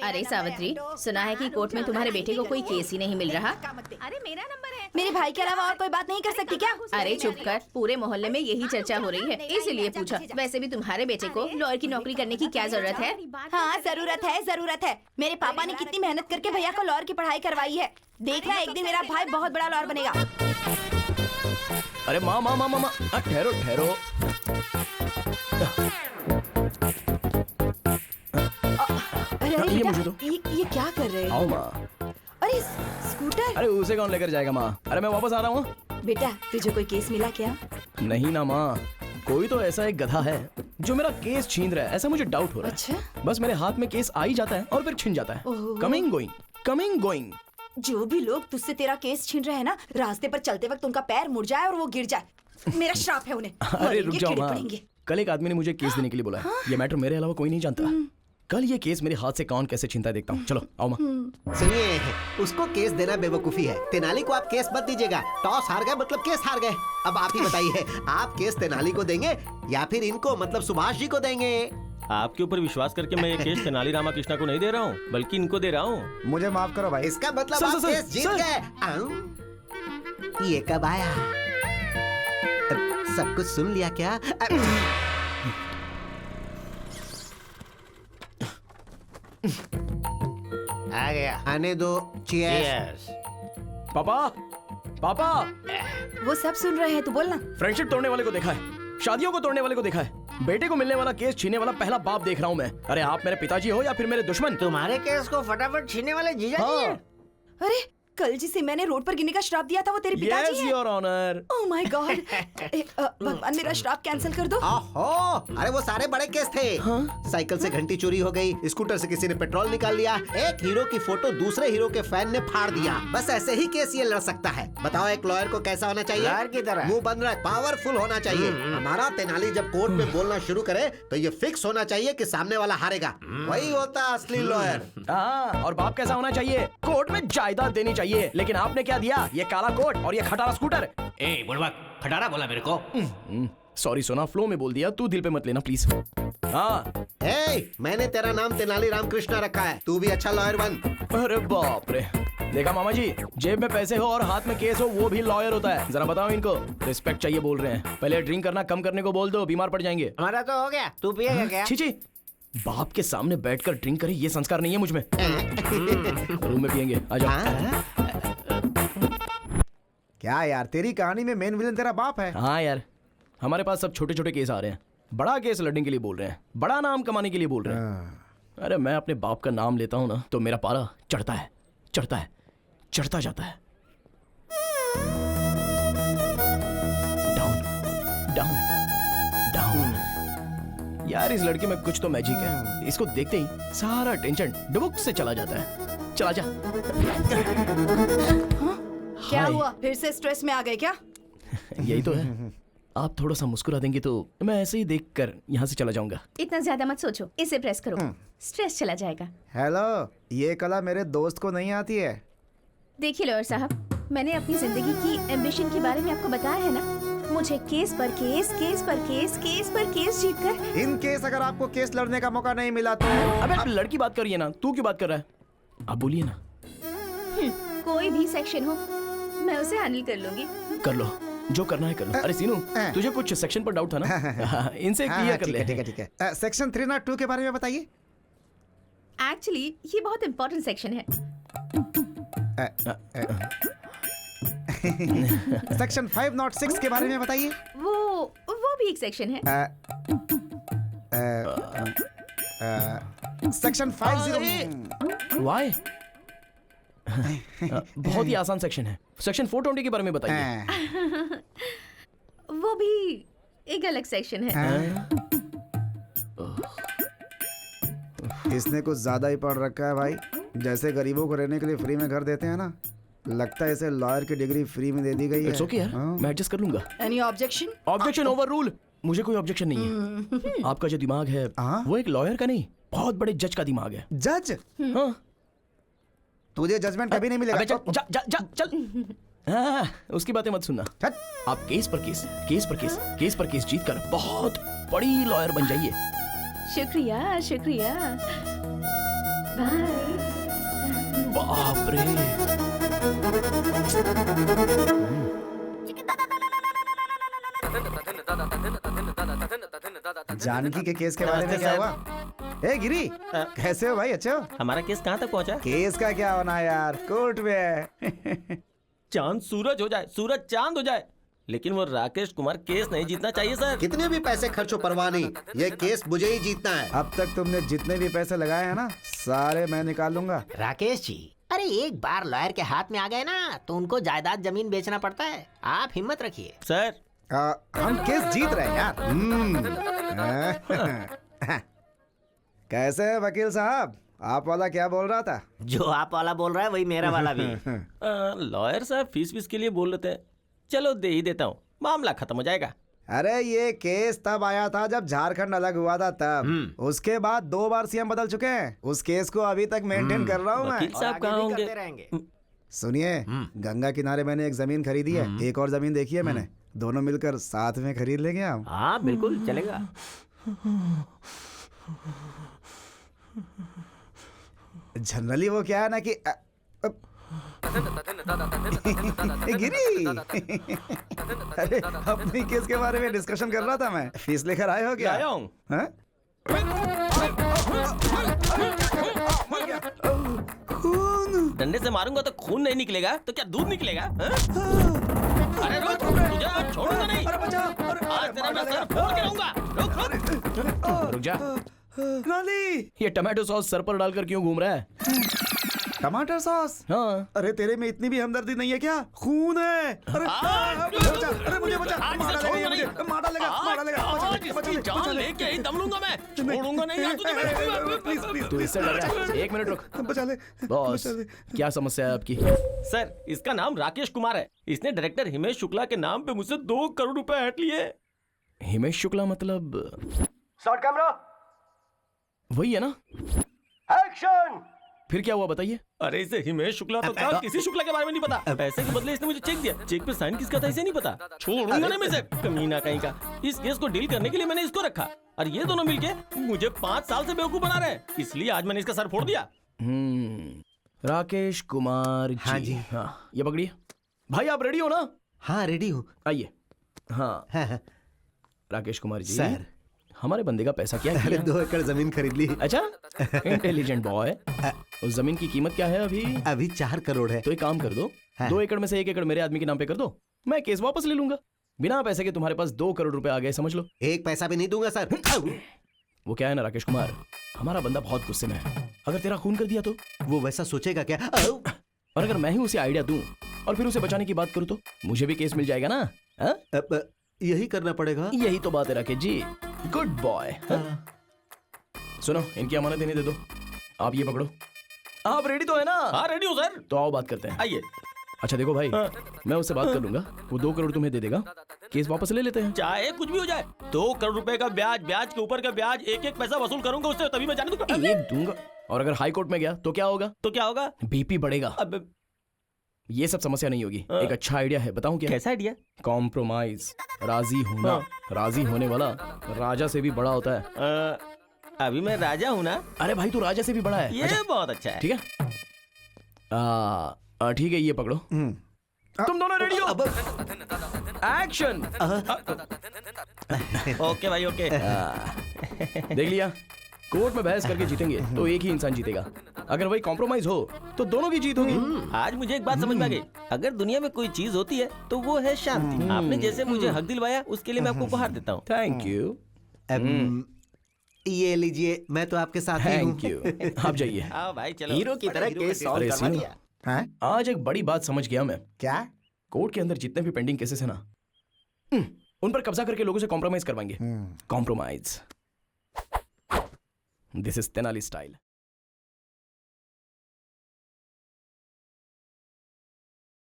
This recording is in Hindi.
अरे सावित्री, सुना है कि कोर्ट में तुम्हारे बेटे को कोई केस ही नहीं मिल रहा। अरे मेरा नंबर है। मेरे भाई के अलावा और कोई बात नहीं कर सकती क्या? अरे चुप कर, पूरे मोहल्ले में यही चर्चा हो रही है, इसीलिए पूछा। वैसे भी तुम्हारे बेटे को लॉयर की नौकरी करने की क्या जरूरत है? हाँ जरूरत है। मेरे पापा ने कितनी मेहनत करके भैया को लॉयर की पढ़ाई करवाई है। देखना एक दिन मेरा भाई बहुत बड़ा लॉयर बनेगा। अरे माँ माँ माँ माँ, ठहरो ठहरो। अरे ये बेटा, मुझे दो। ये क्या कर रहे आओ हो? माँ। अरे स्कूटर। अरे उसे कौन लेकर जाएगा माँ? अरे मैं वापस आ रहा हूँ। बेटा तुझे कोई केस मिला क्या? नहीं ना माँ, कोई तो ऐसा एक गधा है जो मेरा केस छीन रहा है, ऐसा मुझे डाउट हो रहा है। अच्छा? बस मेरे हाथ में केस आ ही जाता है और फिर छिन जाता है। ओहो। Coming going. जो भी लोग तुझसे तेरा केस छीन रहे हैं ना, रास्ते पर चलते वक्त उनका पैर मुड़ जाए और वो गिर जाए। मेरा श्राप है उन्हें। अरे रुक मरेंगे, जाओ कीड़े माँ, पड़ेंगे। कल एक आदमी ने मुझे केस देने के लिए बोला है। ये मैटर मेरे अलावा कोई नहीं जानता। कल ये केस मेरे हाथ से कौन कैसे छीनता है देखता हूँ। चलो आओ माँ। सुनिए, उसको केस देना बेवकूफी है। तेनाली को आप केस मत दीजिएगा। टॉस हार गए मतलब केस हार गए। अब आप ही बताइए, आप केस तेनाली को देंगे या फिर इनको मतलब सुभाष जी को देंगे? आपके ऊपर विश्वास करके मैं ये केस तेनाली रामाकृष्णा को नहीं दे रहा हूँ, बल्कि इनको दे रहा हूँ। मुझे माफ करो भाई। इसका मतलब सर, आप सर, केस जीत सर। गए। ये कब आया? सब कुछ सुन लिया क्या? आ गया। आने दो। चीयर्स। यस। पापा वो सब सुन रहे हैं, तू बोलना। फ्रेंडशिप तोड़ने वाले को देखा है, शादियों को तोड़ने वाले को देखा है, बेटे को मिलने वाला केस छीनने वाला पहला बाप देख रहा हूँ मैं। अरे आप मेरे पिताजी हो या फिर मेरे दुश्मन? तुम्हारे केस को फटाफट छीनने वाले जीजा जी हैं। अरे कल जिसे मैंने रोड पर गिरने का श्राप दिया था वो तेरे पिताजी यस हैं। Your honour. Oh my God. भगवान मेरा श्राप कैंसिल कर दो। ओहो, अरे वो सारे बड़े केस थे। साइकिल से घंटी चोरी हो गई, स्कूटर से किसी ने पेट्रोल निकाल लिया, एक हीरो की फोटो दूसरे हीरो के फैन ने फाड़ दिया। बस ऐसे ही केस ये लड़ सकता है। बताओ एक लॉयर को कैसा होना चाहिए? लॉयर की तरह। मुंह बंद रख, पावरफुल होना चाहिए। हमारा तेनाली जब कोर्ट में बोलना शुरू करे तो ये फिक्स होना चाहिए कि सामने वाला हारेगा। वही होता है असली लॉयर। हाँ, और बाप कैसा होना चाहिए? कोर्ट में जायदाद देनी चाहिए। लेकिन आपने क्या दिया? ये काला कोट और ये खटारा स्कूटर। ए बुड़बक, खटारा बोला मेरे को। सॉरी सोना, फ्लो में बोल दिया, तू दिल पे मत लेना प्लीज। हाँ। मैंने तेरा नाम तेनाली रामकृष्णा रखा है, तू भी अच्छा लॉयर बन। अरे बाप रे, देखा मामा जी, जेब में पैसे हो और हाथ में केस हो वो भी लॉयर होता है। जरा बताओ इनको, रिस्पेक्ट चाहिए बोल रहे हैं। पहले ड्रिंक करना कम करने को बोल दो, बीमार पड़ जाएंगे। हमारा तो हो गया, तू पिएगा क्या? छी, बाप के सामने बैठकर ड्रिंक करे ये संस्कार नहीं है मुझ में। रूम में पियेंगे, आ जाओ। क्या यार, तेरी कहानी में मेन विलन तेरा बाप है। हाँ यार, हमारे पास सब छोटे छोटे केस आ रहे हैं। बड़ा केस लड़ने के लिए बोल रहे हैं, बड़ा नाम कमाने के लिए बोल रहे हैं। अरे मैं अपने बाप का नाम लेता हूँ ना तो मेरा पारा चढ़ता है, चढ़ता जाता है। Down down down. यार इस लड़की में कुछ तो मैजिक है। इसको देखते ही सारा टेंशन डुबुक से चला जाता है। चला जा। क्या हाय। हुआ, फिर से स्ट्रेस में आ गए क्या? यही तो है। आप थोड़ा सा मुस्कुरा देंगे तो मैं ऐसे ही देखकर यहाँ से चला जाऊंगा। इतना ज्यादा मत सोचो, इसे प्रेस करो, स्ट्रेस चला जाएगा। हेलो, ये कला मेरे दोस्त को नहीं आती है। देखिए लॉयर साहब, मैंने अपनी जिंदगी की एम्बिशन के बारे में आपको बताया है ना। मुझे केस पर केस, केस पर केस, केस पर केस जीतकर। इन केस अगर आपको केस लड़ने का मौका नहीं मिला तो अबे लड़की बात करिए ना, तू क्यों बात कर रहा है? आप बोलिए ना। कोई भी सेक्शन हो मैं उसे हैंडल कर लूंगी। कर लो, जो करना है कर लो। अरे सीनू, तुझे कुछ सेक्शन पर डाउट था ना? इनसे क्लियर कर ले। ठीक है। सेक्शन 302 के बारे में बताइए। एक्चुअली ये बहुत इंपॉर्टेंट सेक्शन है। सेक्शन 506 के बारे में बताइए। वो भी एक सेक्शन है। सेक्शन 50। वाई? बहुत ही आसान सेक्शन है। सेक्शन 420 के बारे में बताइए। वो भी एक अलग सेक्शन है। इसने कुछ ज्यादा ही पढ़ रखा है भाई। जैसे गरीबों को रहने के लिए फ्री में घर देते हैं ना, लगता है इसे लॉयर की डिग्री फ्री में दे दी गई है। इट्स ओके यार, मैं एडजस्ट कर लूंगा। Any objection? Objection over rule. मुझे कोई ऑब्जेक्शन नहीं है। आपका जो दिमाग है वो एक लॉयर का नहीं, बहुत बड़े जज का दिमाग है। जज? हाँ। तुझे जजमेंट कभी नहीं मिलेगा। चल। हाँ, उसकी बातें मत सुनना। आप केस पर केस जीत कर बहुत बड़ी लॉयर बन जाइए। शुक्रिया शुक्रिया। बाय। बाप रे। जानकी के केस के बारे में क्या हुआ? ए गिरी, कैसे हो भाई? अच्छे हो? हमारा केस कहाँ तक पहुँचा? केस का क्या होना है यार, कोर्ट में है। चांद सूरज हो जाए, सूरज चांद हो जाए, लेकिन वो राकेश कुमार केस नहीं जीतना चाहिए सर। कितने भी पैसे खर्चो परवाह नहीं, ये केस मुझे ही जीतना है। अब तक तुमने जितने भी पैसे लगाए हैं ना, सारे मैं निकाल लूंगा। राकेश जी, अरे एक बार लॉयर के हाथ में आ गए ना तो उनको जायदाद जमीन बेचना पड़ता है। आप हिम्मत रखिए। सर हम केस जीत रहे हैं यार। कैसे है वकील साहब? आप वाला क्या बोल रहा था? जो आप वाला बोल रहा है वही मेरा वाला भी। लॉयर साहब फीस के लिए बोल रहे थे, चलो दे ही देता हूँ, मामला खत्म हो जाएगा। अरे ये केस तब आया था जब झारखंड अलग हुआ था तब। उसके बाद 2 बार सीएम बदल चुके हैं। उस केस को अभी तक मेंटेन कर रहा हूँ मैं। वकील साहब कहाँ होंगे? करते रहेंगे। सुनिए, गंगा किनारे मैंने एक जमीन खरीदी है, एक और जमीन देखी है मैंने। दोनों मिलकर साथ में खरीद लेंगे हम। हाँ बिल्कुल चलेगा। जनरली वो क्या है ना कि गिरी। अरे अपनी केस के बारे में डिस्कशन कर रहा था मैं। फीस लेकर आए हो क्या? आया हूँ। हाँ? खून। डंडे से मारूंगा तो खून नहीं निकलेगा तो क्या दूध निकलेगा? हाँ? अरे रुक, तुझे आज छोड़ूंगा नहीं। अरे बचाओ। आज तेरा मैं सर फोड़ के रहूंगा। रुक। रुक जा। नाली। ये टमाटो सॉस सर पर डालकर क्यों घूम रहा है? टमाटर सॉस? हाँ। अरे तेरे में इतनी भी हमदर्दी नहीं है क्या? खून है। अरे मुझे बचा, अरे मुझे बचा। मार डालेगा मुझे, मार डालेगा, मार डालेगा। बचा ले, जान लेके ही दम लूंगा मैं, छोड़ूंगा नहीं आज तुझे। प्लीज प्लीज तू इससे डर रहा है? 1 मिनट रुक। बचा ले। बॉस, क्या समस्या है आपकी? सर इसका नाम राकेश कुमार है। इसने डायरेक्टर हिमेश शुक्ला के नाम पे मुझसे 2 करोड़ रुपए हट लिए। हिमेश शुक्ला मतलब शॉट कैमरा वही है ना? एक्शन। फिर क्या हुआ बताइए? अरे इसे हिमेश शुक्ला तो था, किसी शुक्ला के बारे में नहीं पता। पैसे के बदले इसने मुझे चेक दिया, चेक पे साइन किसका था इसे नहीं पता। छोड़ूंगा नहीं मैं इसे, कमीना कहीं का। इस केस को डील करने के लिए मैंने इसको रखा और ये दोनों मिलके मुझे 5 साल से बेवकूफ बना रहे हैं, इसलिए आज मैंने इसका सर फोड़ दिया। राकेश कुमार जी। हाँ जी। हाँ, ये पकड़िए। भाई आप रेडी हो ना? हाँ रेडी हूँ। आइए। हाँ हाँ, राकेश कुमार जी, सर। हमारे बंदे का पैसा क्या अरे किया? 2 एकड़ जमीन खरीद ली। अच्छा, इंटेलिजेंट बॉय। उस जमीन की कीमत क्या है अभी? अभी 4 करोड़ है। तो एक काम कर दो, हाँ। 2 एकड़ में से 1 एकड़ मेरे आदमी के नाम पे कर दो, मैं केस वापस ले लूंगा। बिना पैसे के तुम्हारे पास 2 करोड़ रुपए आ गए, समझ लो। 1 पैसा भी नहीं दूंगा सर। वो क्या है ना राकेश कुमार, हमारा बंदा बहुत गुस्से में है। अगर तेरा खून कर दिया तो? वो वैसा सोचेगा क्या? और अगर मैं ही उसे आइडिया दूं और फिर उसे बचाने की बात करूं तो मुझे भी केस मिल जाएगा ना? हाँ? अब यही करना पड़ेगा। यही तो बात है राकेश जी, गुड बॉय। सुनो, इनकी अमानत इन्हें दे दो। आप ये पकड़ो। आप रेडी तो है ना? हाँ रेडी हूँ सर। तो आओ बात करते हैं। आइए। अच्छा देखो भाई, मैं उससे बात कर लूंगा, वो 2 करोड़ तुम्हें दे देगा, केस वापस ले लेते हैं। चाहे कुछ भी हो जाए, 2 करोड़ रुपए का ब्याज, ब्याज के ऊपर का ब्याज, एक पैसा वसूल करूंगा उससे, तभी मैं जाने दूंगा। एक दूंगा। और अगर हाई कोर्ट में गया तो क्या होगा? तो क्या होगा? बीपी बढ़ेगा। अब ये सब समस्या नहीं होगी। एक अच्छा आइडिया है, बताऊं क्या? कैसा आइडिया? कॉम्प्रोमाइज, राजी होना। राजी होने वाला राजा से भी बड़ा होता है। अभी मैं राजा हूँ ना? अरे भाई तू राजा से भी बड़ा है। ये बहुत अच्छा है। ठीक है, ठीक है, ये पकड़ो। तुम दोनों रेडी हो? एक्शन। ओके भाई ओके। देख लिया, कोर्ट में बहस करके जीतेंगे तो एक ही इंसान जीतेगा, अगर वही कॉम्प्रोमाइज हो तो दोनों की जीत होगी। आज मुझे एक बात समझ में आ गई, अगर दुनिया में कोई चीज होती है तो वो है शांति। आपने जैसे मुझे हक दिलवाया उसके लिए मैं आपको उपहार देता हूँ। Thank you. ये लीजिए, मैं तो आपके साथ ही हूँ। Thank you. आप जाइए। हाँ भाई चलो। हीरो की तरह केस सॉल्व अरे करवा सुनो, दिया। हैं? आज एक बड़ी बात समझ गया मैं। क्या? कोर्ट के अंदर जितने भी पेंडिंग केसेस है ना, उन पर कब्जा करके लोगों से कॉम्प्रोमाइज करवाएंगे। Compromise, this is Tenali style.